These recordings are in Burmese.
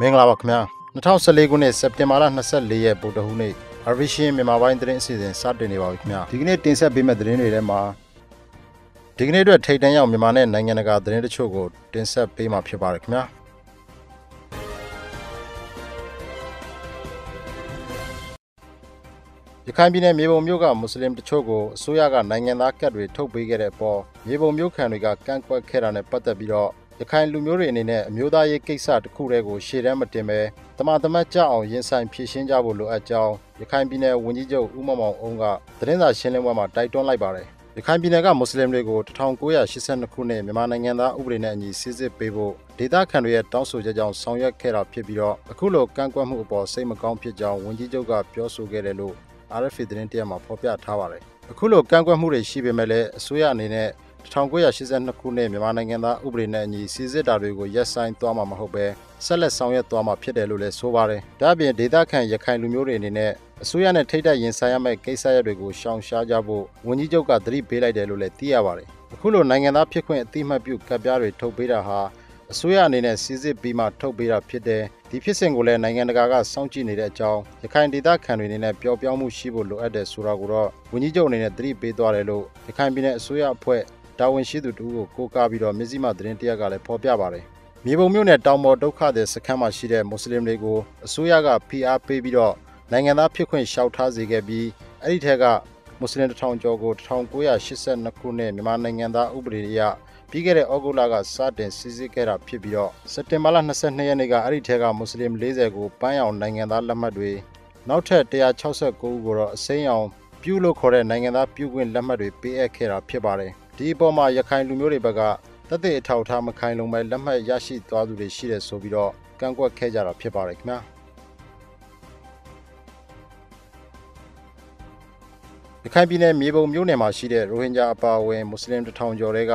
မင်္ဂလာပါခင်ဗျာ2014ခုနှစ်စက်တင်ဘာလ24ရက်ဗုဒ္ဓဟူးနေ့ Arvision မြန်မာပိုင်းသတင်းအစီအစဉ်စတင်နေပါပြီခင်ဗျာဒီကနေ့တင်ဆက်ပေးမယ့်သတင်းတွေထဲမှာဒီကနေ့အတွက်ထိပ်တန်းရောက်မြန်မာနဲ့နိုင်ငံတကာသတင်းတချို့ကိုတင်ဆက်ပေးမှာဖြစ်ပါတယ်ခင်ဗျာရခိုင်ပြည်နယ်မြေပုံမြို့ကမွတ်စလင်တချို့ကိုအစိုးရကနိုင်ငံသားကတ်တွေထုတ်ပေးခဲ့တဲ့အပေါ်မြေပုံမြို့ခံတွေကကန့်ကွက်ခဲ့တာနဲ့ပတ်သက်ပြီးတော့ရခိုင်လူမျိုးတွေအနေနဲ့အမျိုးသားရေးကိစ္စတစ်ခုတည်းကိုရှေ့တန်းမတင်ပဲတမန်တမတ်ကြအောင်ရင်ဆိုင်ဖြည့်ရှင်းကြဖို့လိုအပ်ကြောင်းရခိုင်ပြည်နယ်ဝန်ကြီးချုပ်ဦးမောင်မောင်အုံးကသတင်းစာရှင်းလင်းပွဲမှာတိုက်တွန်းလိုက်ပါတယ်ရခိုင်ပြည်နယ်ကမွတ်စလင်တွေကို1982ခုနှစ်မြန်မာနိုင်ငံသားဥပဒေနဲ့အညီစစ်စစ်ပေးဖို့ဒေသခံတွေရဲ့တောင်းဆိုချက်ကြောင့်ဆောင်ရွက်ခဲ့တာဖြစ်ပြီးတော့အခုလိုကန့်ကွက်မှုအပေါ်စိတ်မကောင်းဖြစ်ကြောင်းဝန်ကြီးချုပ်ကပြောဆိုခဲ့တယ်လို့ RFA သတင်းတရက်မှာဖော်ပြထားပါတယ်အခုလိုကန့်ကွက်မှုတွေရှိပေမဲ့လည်းအစိုးရအနေနဲ့1982ခုနှစ်မြန်မာနိုင်ငံသားဥပဒေနဲ့အညီစီစစ်တာတွေကိုရပ်ဆိုင်းသွားမှာမဟုတ်ပဲဆက်လက်ဆောင်ရွက်သွားမှာဖြစ်တယ်လို့လည်းဆိုပါတယ်။ဒါ့အပြင်ဒေသခံရခိုင်လူမျိုးတွေအနေနဲ့အစိုးရနဲ့ထိပ်တိုက်ရင်ဆိုင်ရမယ့်ကိစ္စရပ်တွေကိုရှောင်ရှားကြဖို့ဝန်ကြီးချုပ်ကသတိပေးလိုက်တယ်လို့လည်းသိရပါတယ်။အခုလိုနိုင်ငံသားဖြစ်ခွင့်အတိအမှတ်ပြုကတ်ပြားတွေထုတ်ပေးတာဟာအစိုးရအနေနဲ့စီစစ်ပြီးမှထုတ်ပေးတာဖြစ်တယ်။ဒီဖြစ်စဉ်ကိုလည်းနိုင်ငံတကာကစောင့်ကြည့်နေတဲ့အကြောင်းရခိုင်ဒေသခံတွေအနေနဲ့ပျော်ပြောင်းမှုရှိဖို့လိုအပ်တယ်ဆိုတာကိုတော့ဝန်ကြီးချုပ်အနေနဲ့သတိပေးသွားတယ်လို့ရခိုင်ပြည်နယ်အစိုးရအဖွဲ့တာဝန်ရှိသူတို့ကိုကားပြီးတော့မြစည်းမသတင်းတရက်ကလည်းဖော်ပြပါတယ်။မြေပုံမြို့နယ်တောင်ပေါ်ဒုက္ခသည်စခန်းမှာရှိတဲ့မွတ်စလင်တွေကိုအစိုးရကဖိအားပေးပြီးတော့နိုင်ငံသားဖြစ်ခွင့်လျှောက်ထားစေခဲ့ပြီးအဲ့ဒီထက်ကမွတ်စလင်1000ကျော်ကို1982ခုနှစ်မြန်မာနိုင်ငံသားဥပဒေအရပြီးခဲ့တဲ့ဩဂုတ်လကစတင်စီစစ်ခဲ့တာဖြစ်ပြီးတော့စက်တင်ဘာလ22ရက်နေ့ကအဲ့ဒီထက်ကမွတ်စလင်40ကိုပန်းရောင်နိုင်ငံသားလက်မှတ်တွေနောက်ထပ်169ဦးကိုတော့အစိမ်းရောင်ပြုလို့ခေါ်တဲ့နိုင်ငံသားပြုခွင့်လက်မှတ်တွေပေးအပ်ခဲ့တာဖြစ်ပါတယ်ဒီအပေါ်မှာရခိုင်လူမျိုးတွေဘက်ကတပ်တဲ့အထောက်အထားမခိုင်လုံပဲလက်မှတ်ရရှိသွားသူတွေရှိတယ်ဆိုပြီးတော့ကန့်ကွက်ခဲ့ကြတာဖြစ်ပါတယ်ခင်ဗျာရခိုင်ပြည်နယ်မြေပုံမြို့နယ်မှာရှိတဲ့ရိုဟင်ဂျာအပါအဝင်မွတ်စလင်1000ကျော်တွေကအ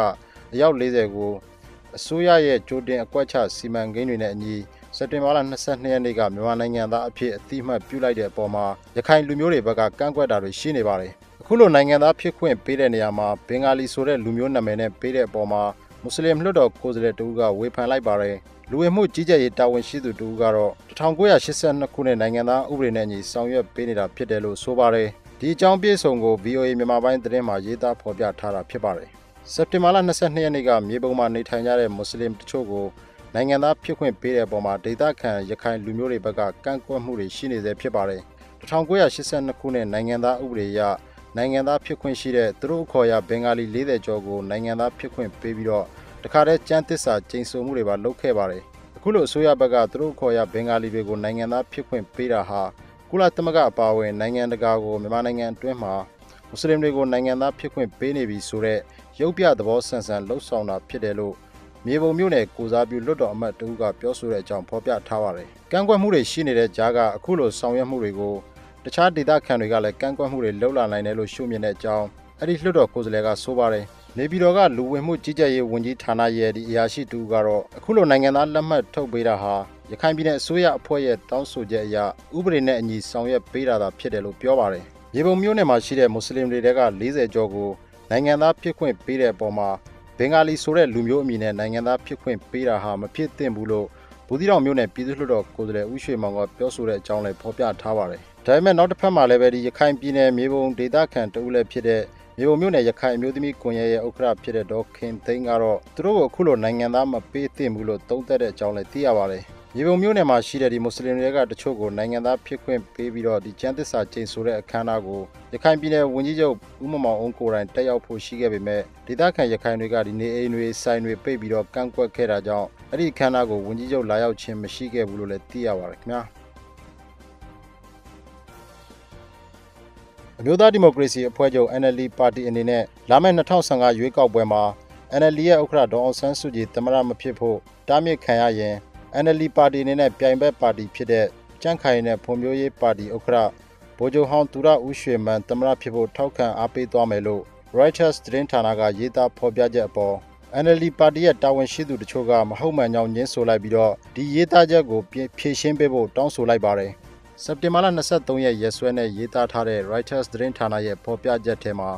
ယောက်40ကိုအစိုးရရဲ့ကြိုတင်အကွက်ချစီမံကိန်းတွေနဲ့အညီစက်တင်ဘာလ22ရက်နေ့ကမြန်မာနိုင်ငံသားအဖြစ်အတိအမှတ်ပြုလိုက်တဲ့အပေါ်မှာရခိုင်လူမျိုးတွေဘက်ကကန့်ကွက်တာတွေရှိနေပါတယ်အခုလိုနိုင်ငံသားဖြစ်ခွင့်ပေးတဲ့နေရာမှာဘင်္ဂါလီဆိုတဲ့လူမျိုးနာမည်နဲ့ပေးတဲ့အပေါ်မှာမွတ်စလင်လွှတ်တော်ကိုယ်စားလှယ်တူကဝေဖန်လိုက်ပါတယ်လူဝင်မှုကြီးကြပ်ရေးတာဝန်ရှိသူတူကတော့1982ခုနှစ်နိုင်ငံသားဥပဒေနဲ့အညီဆောင်ရွက်ပေးနေတာဖြစ်တယ်လို့ဆိုပါတယ်ဒီအကြောင်းပြည့်စုံကို VOA မြန်မာပိုင်းသတင်းမှာရေးသားဖော်ပြထားတာဖြစ်ပါတယ်စက်တင်ဘာလ22ရက်နေ့ကမြေပုံမှာနေထိုင်ကြတဲ့မွတ်စလင်တချို့ကိုနိုင်ငံသားဖြစ်ခွင့်ပေးတဲ့အပေါ်မှာဒေသခံရခိုင်လူမျိုးတွေဘက်ကကန့်ကွက်မှုတွေရှိနေသေးဖြစ်ပါတယ်1982ခုနှစ်နိုင်ငံသားဥပဒေအရနိုင်ငံသားဖြစ်ခွင့်ရှိတဲ့သူတို့အခေါ်ရဘင်္ဂါလီ40ကျော်ကိုနိုင်ငံသားဖြစ်ခွင့်ပေးပြီးတော့တခါတည်းကျန်းသစ္စာကျိန်ဆိုမှုတွေပါလုပ်ခဲ့ပါတယ်အခုလိုအစိုးရဘက်ကသူတို့အခေါ်ရဘင်္ဂါလီတွေကိုနိုင်ငံသားဖြစ်ခွင့်ပေးတာဟာကုလသမဂ္ဂအပါအဝင်နိုင်ငံတကာကိုမြန်မာနိုင်ငံအတွင်းမှာမွတ်စလင်တွေကိုနိုင်ငံသားဖြစ်ခွင့်ပေးနေပြီဆိုတဲ့ရုပ်ပြသဘောဆန်ဆန်လှုပ်ဆောင်တာဖြစ်တယ်လို့မြေပုံမြို့နယ်ကိုစားပြုလွှတ်တော်အမတ်တူကပြောဆိုတဲ့အကြောင်းဖော်ပြထားပါတယ်ကန့်ကွက်မှုတွေရှိနေတဲ့ကြားကအခုလိုဆောင်ရွက်မှုတွေကိုတခြားဒေသခံတွေကလည်းကန့်ကွက်မှုတွေလှုပ်လာနိုင်တယ်လို့ရှုမြင်တဲ့အကြောင်းအဲ့ဒီလွှတ်တော်ကိုယ်စားလှယ်ကဆိုပါတယ်နေပြည်တော်ကလူဝင်မှုကြီးကြပ်ရေးဝန်ကြီးဌာနရဲ့ဒီအရာရှိတူကတော့အခုလိုနိုင်ငံသားလက်မှတ်ထုတ်ပေးတာဟာရခိုင်ပြည်နယ်အစိုးရအဖွဲ့ရဲ့တောင်းဆိုချက်အရဥပဒေနဲ့အညီဆောင်ရွက်ပေးတာသာဖြစ်တယ်လို့ပြောပါတယ်မြေပုံမြို့နယ်မှာရှိတဲ့မွတ်စလင်တွေက40ကျော်ကိုနိုင်ငံသားဖြစ်ခွင့်ပေးတဲ့အပေါ်မှာဘင်္ဂါလီဆိုတဲ့လူမျိုးအမည်နဲ့နိုင်ငံသားဖြစ်ခွင့်ပေးတာဟာမဖြစ်သင့်ဘူးလို့ဘူးသီးတောင်မြို့နယ်ပြည်သူ့လွှတ်တော်ကိုယ်စားလှယ်ဦးရွှေမောင်ကပြောဆိုတဲ့အကြောင်းလည်းဖော်ပြထားပါတယ်။ဒါပေမဲ့နောက်တစ်ဖက်မှာလည်းပဲဒီရခိုင်ပြည်နယ်မြေပုံဒေသခံတဦးလည်းဖြစ်တဲ့မြေပုံမြို့နယ်ရခိုင်အမျိုးသမီးကွန်ရက်ရဲ့ဥက္ကဋ္ဌဖြစ်တဲ့ဒေါ်ခင်သိန်းကတော့သူတို့ကိုအခုလိုနိုင်ငံသားမပေးသင့်ဘူးလို့သုံးသပ်တဲ့အကြောင်းလည်းသိရပါတယ်။မြေပုံမြို့နယ်မှာရှိတဲ့ဒီမွတ်စလင်တွေကတချို့ကိုနိုင်ငံသားဖြစ်ခွင့်ပေးပြီးတော့ဒီကျန်းသစ္စာကျိန်ဆိုတဲ့အခမ်းအနားကိုရခိုင်ပြည်နယ်ဝန်ကြီးချုပ်ဦးမောင်မောင်အုံးကိုယ်တိုင်တက်ရောက်ဖို့ရှိခဲ့ပေမဲ့ဒေသခံရခိုင်တွေကဒီနေအိမ်တွေဆိုင်တွေပိတ်ပြီးတော့ကန့်ကွက်ခဲ့တာကြောင့်အဲ့ဒီအခမ်းအနားကိုဝန်ကြီးချုပ်လာရောက်ခြင်းမရှိခဲ့ဘူးလို့လည်းသိရပါတယ်ခင်ဗျာအမျိုးသားဒီမိုကရေစီအဖွဲ့ချုပ် NLD ပါတီအနေနဲ့လာမယ့်2015ရွေးကောက်ပွဲမှာ NLD ရဲ့ဥက္ကဋ္ဌဒေါ်အောင်ဆန်းစုကြည်သမ္မတမဖြစ်ဖို့တားမြစ်ခံရရင် NLD ပါတီအနေနဲ့ပြိုင်ဘက်ပါတီဖြစ်တဲ့ကြံ့ခိုင်တဲ့ဖွံ့ဖြိုးရေးပါတီဥက္ကဋ္ဌဗိုလ်ချုပ်ဟောင်းသူရဦးရွှေမန်းသမ္မတဖြစ်ဖို့ထောက်ခံအားပေးသွားမယ်လို့ Reuters သတင်းဌာနကရေးသားဖော်ပြချက်အပေါ် NLD ပါတီရဲ့တာဝန်ရှိသူတချို့ကမဟုတ်မှန်ကြောင်းညင်းဆိုလိုက်ပြီးတော့ဒီရေးသားချက်ကိုဖြေရှင်းပေးဖို့တောင်းဆိုလိုက်ပါတယ်စက်တင်ဘာလ23ရက်ရက်စွဲနဲ့ရေးသားထားတဲ့ Reuters သတင်းဌာနရဲ့ဖော်ပြချက်ထဲမှာ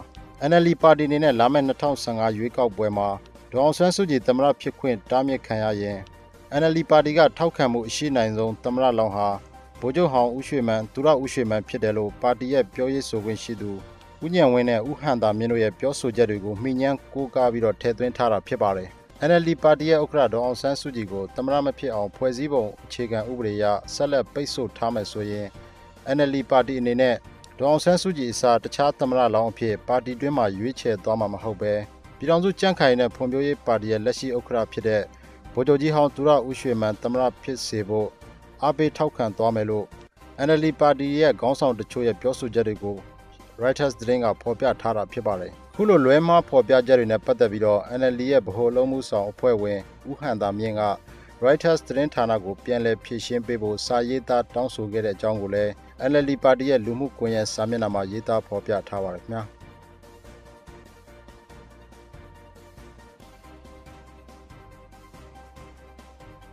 NLD ပါတီအနေနဲ့လာမယ့်2015ရွေးကောက်ပွဲမှာဒေါ်အောင်ဆန်းစုကြည်သမ္မတဖြစ်ခွင့်တားမြစ်ခံရရင် NLD ပါတီကထောက်ခံမှုအရှိနိုင်ဆုံးသမ္မတလောင်းဟာဗိုလ်ချုပ်ဟောင်းဦးရွှေမန်းသူရဦးရွှေမန်းဖြစ်တယ်လို့ပါတီရဲ့ပြောရေးဆိုခွင့်ရှိသူဦးညံဝင်းနဲ့ဦးဟန်သာမြင့်တို့ရဲ့ပြောဆိုချက်တွေကိုမှီညမ်းကိုးကားပြီးတော့ထည့်သွင်းထားတာဖြစ်ပါတယ်။ NLD ပါတီရဲ့ဥက္ကဋ္ဌဒေါ်အောင်ဆန်းစုကြည်ကိုသမ္မတမဖြစ်အောင်ဖွဲ့စည်းပုံအခြေခံဥပဒေအရဆက်လက်ပိတ်ဆို့ထားမယ်ဆိုရင် NLD ပါတီအနေနဲ့ဒေါ်အောင်ဆန်းစုကြည်အစားတခြားသမ္မတလောင်းအဖြစ်ပါတီတွင်းမှာရွေးချယ်သွားမှာမဟုတ်ပဲပြည်ထောင်စုကြံ့ခိုင်တဲ့ဖွံ့ဖြိုးရေးပါတီရဲ့လက်ရှိဥက္ကဋ္ဌဖြစ်တဲ့ဗိုလ်ချုပ်ကြီးဟောင်းသူရဦးရွှေမန်းသမ္မတဖြစ်စေဖို့အားပေးထောက်ခံသွားမယ်လို့ NLD ပါတီရဲ့ခေါင်းဆောင်တချို့ရဲ့ပြောဆိုချက်တွေကို Reuters သတင်းကဖော်ပြထားတာဖြစ်ပါတယ်။ခုလိုလွဲမှားဖော်ပြချက်တွေနဲ့ပတ်သက်ပြီးတော့ NLD ရဲ့ဗဟိုအလုပ်မှုဆောင်အဖွဲ့ဝင်ဦးဟန်သာမြင့်က Reuters သတင်းဌာနကိုပြန်လည်ဖြေရှင်းပေးဖို့စာရေးသားတောင်းဆိုခဲ့တဲ့အကြောင်းကိုလည်း NLD ပါတီရဲ့လူမှုကွန်ရက်စာမျက်နှာမှာရေးသားဖော်ပြထားပါတယ်ခင်ဗျာ။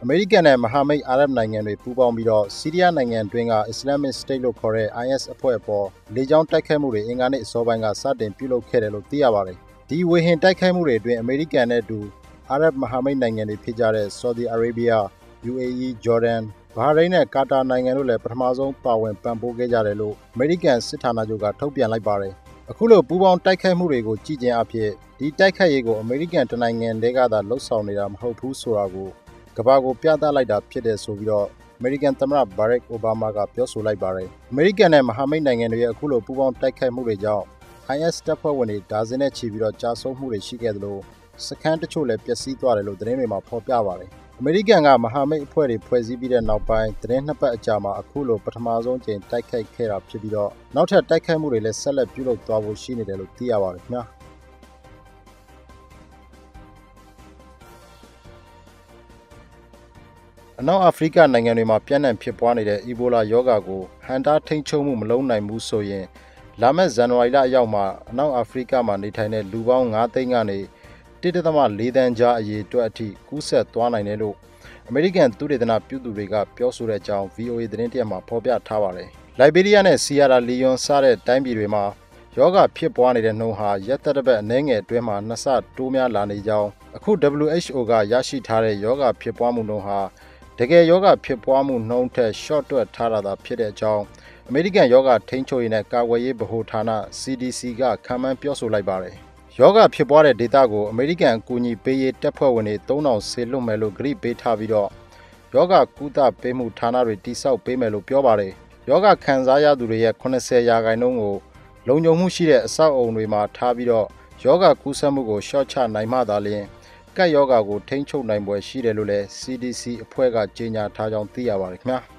အမေရိကန်နဲ့မဟာမိတ်အာရပ်နိုင်ငံတွေပူးပေါင်းပြီးတော့ဆီးရီးယားနိုင်ငံတွင်းက Islamic State လို့ခေါ်တဲ့ IS အဖွဲ့အပေါ်လေကြောင်းတိုက်ခိုက်မှုတွေအင်္ဂါနေ့အစောပိုင်းကစတင်ပြုလုပ်ခဲ့တယ်လို့သိရပါတယ်။ဒီဝေဟင်တိုက်ခိုက်မှုတွေအတွင်းအမေရိကန်နဲ့အတူအာရပ်မဟာမိတ်နိုင်ငံတွေဖြစ်ကြတဲ့ Saudi Arabia, UAE, Jordan, Bahrain နဲ့ကာတာနိုင်ငံတို့လည်းပထမဆုံးပါဝင်ပံ့ပိုးခဲ့ကြတယ်လို့အမေရိကန်စစ်ဌာနချုပ်ကထုတ်ပြန်လိုက်ပါတယ်။အခုလိုပူးပေါင်းတိုက်ခိုက်မှုတွေကိုကြည့်ခြင်းအဖြစ်ဒီတိုက်ခိုက်ရေးကိုအမေရိကန်တနိုင်ငံတည်းကသာလှုပ်ဆောင်နေတာမဟုတ်ဘူးဆိုတာကိုကမ္ဘာကိုပြသလိုက်တာဖြစ်တယ်ဆိုပြီးတော့အမေရိကန်သမ္မတဘာရက်အိုဘားမားကပြောဆိုလိုက်ပါတယ်။အမေရိကန်နဲ့မဟာမိတ်နိုင်ငံတွေရဲ့အခုလိုပူးပေါင်းတိုက်ခိုက်မှုတွေကြောင့် IS တပ်ဖွဲ့ဝင်တွေဒါဇင်နဲ့ချီပြီးတော့ကြာဆုံးမှုတွေရှိခဲ့သလိုစခန်းတချို့လည်းပျက်စီးသွားတယ်လို့သတင်းတွေမှာဖော်ပြပါတယ်။အမေရိကန်ကမဟာမိတ်အဖွဲ့တွေဖွဲ့စည်းပြီးတဲ့နောက်ပိုင်းသတင်းနှစ်ပတ်အကြာမှာအခုလိုပထမဆုံးချိန်တိုက်ခိုက်ခဲ့တာဖြစ်ပြီးတော့နောက်ထပ်တိုက်ခိုက်မှုတွေလည်းဆက်လက်ပြုလုပ်သွားဖို့ရှိနေတယ်လို့သိရပါတယ်ခင်ဗျာ။အနောက်အာဖရိကနိုင်ငံတွေမှာပြန့်နှံ့ဖြစ်ပွားနေတဲ့အီဘိုလာရောဂါကိုဟန်တာထိန်းချုပ်မှုမလုပ်နိုင်ဘူးဆိုရင်လာမယ့်ဇန်နဝါရီလအရောက်မှာအနောက်အာဖရိကမှာနေထိုင်တဲ့လူပေါင်း9သိန်းကနေ 1.4 သန်းကြားအရေးအတွက်အထိကူးစက်သွားနိုင်တယ်လို့အမေရိကန်သုတေသနပြုသူတွေကပြောဆိုတဲ့အကြောင်း VOA သတင်းတရက်မှာဖော်ပြထားပါတယ်။လိုက်ဘေးရီးယားနဲ့ဆီယာရာလီယွန်စတဲ့တိုင်းပြည်တွေမှာရောဂါဖြစ်ပွားနေတဲ့နှုန်းဟာရက်သက်တစ်ပတ်အနည်းငယ်အတွင်းမှာ2ဆတိုးများလာနေကြောင်းအခု WHO ကရရှိထားတဲ့ရောဂါဖြစ်ပွားမှုနှုန်းဟာတကယ်ယောဂဖြစ်ပွားမှုနှုန်းထက် short တွက်ထားတာသာဖြစ်တဲ့အကြောင်းအမေရိကန်ယောဂထိန်းချုပ်ရေးနဲ့ကာကွယ်ရေးဗဟိုဌာန CDC ကခန့်မှန်းပြောဆိုလိုက်ပါတယ်။ယောဂဖြစ်ပွားတဲ့ဒေသကိုအမေရိကန်အကူအညီပေးရေးတပ်ဖွဲ့ဝင်တွေ3000ဆေလွတ်မယ်လို့ကြေညာပေးထားပြီးတော့ယောဂကုသပေးမှုဌာနတွေတိစောက်ပေးမယ်လို့ပြောပါတယ်။ယောဂခံစားရသူတွေရဲ့80%ကိုလုံခြုံမှုရှိတဲ့အဆောက်အုံတွေမှာထားပြီးတော့ယောဂကူးစက်မှုကိုရှော့ချနိုင်မှသာလျှင်ကပ်ယောဂါကိုထိန်းချုပ်နိုင်ပွဲရှိတယ်လို့လည်း CDC အဖွဲ့ကကြေညာထားကြောင်းသိရပါတယ်ခင်ဗျာ။